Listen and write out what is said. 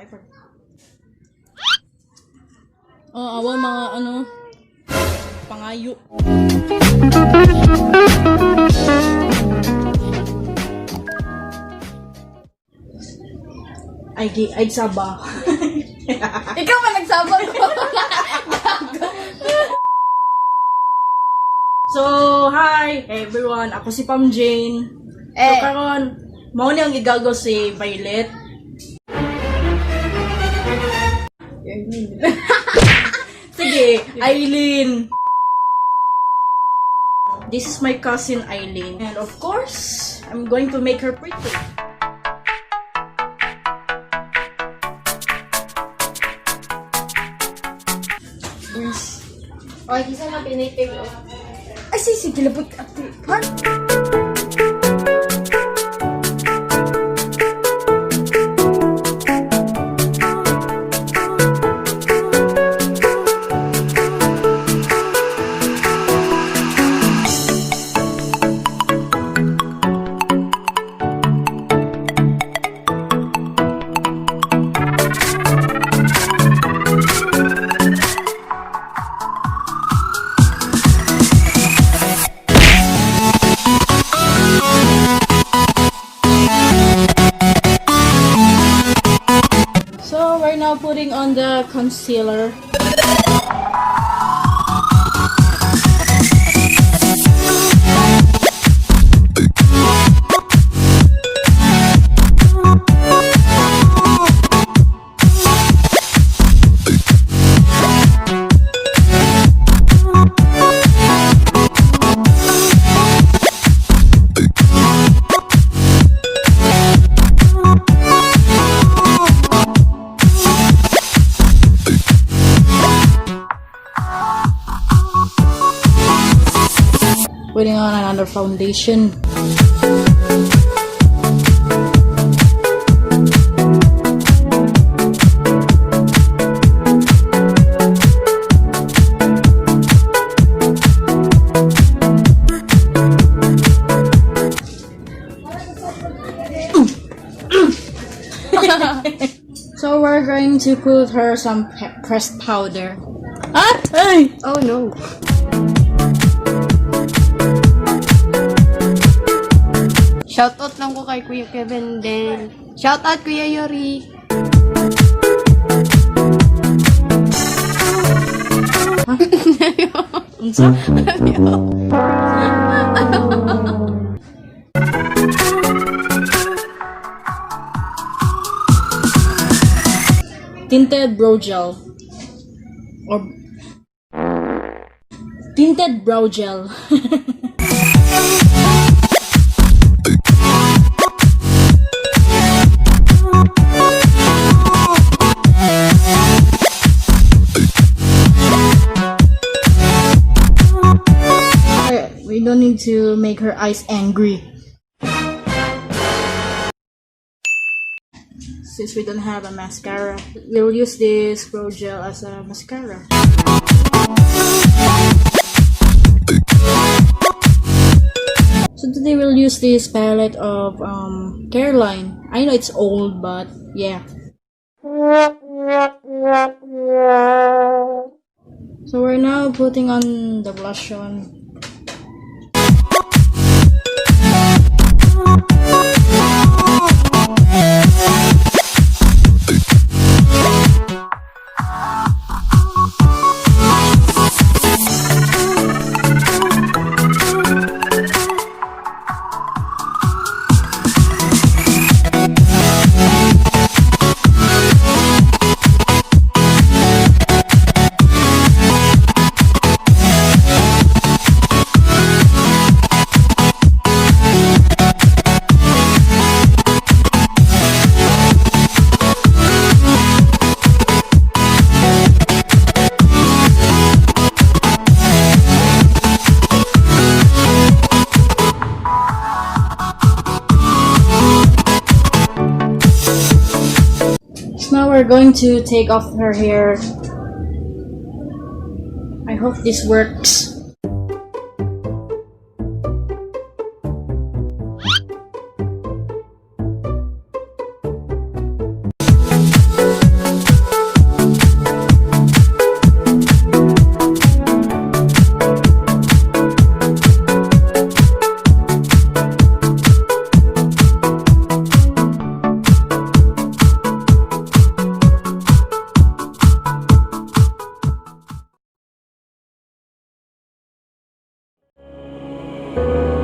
I forgot. Awan mga ano, pangayo. Ay saba. Ikaw man nagsabag ko. So, hi everyone. Ako si Pam Jane. So, karon, mao ni ang igagaw si Violet. Sige, Ailyn. This is my cousin Ailyn. And of course, I'm going to make her pretty. Yes. Oy, kisa na pinipig. Ay, sige, labot ate. Han? Now putting on the concealer. Putting on another foundation. So we're going to put her some pressed powder. Ah! Hey! Oh no. Shoutout lang ko kay Kuya Kevin din. Shoutout Kuya Yuri. Unsa? Tinted brow gel. Or tinted brow gel. We don't need to make her eyes angry. Since we don't have a mascara, we'll use this brow gel as a mascara. So today we'll use this palette of Caroline. I know it's old, but yeah. So we're now putting on the blush on. Now we're going to take off her hair. I hope this works. Bye!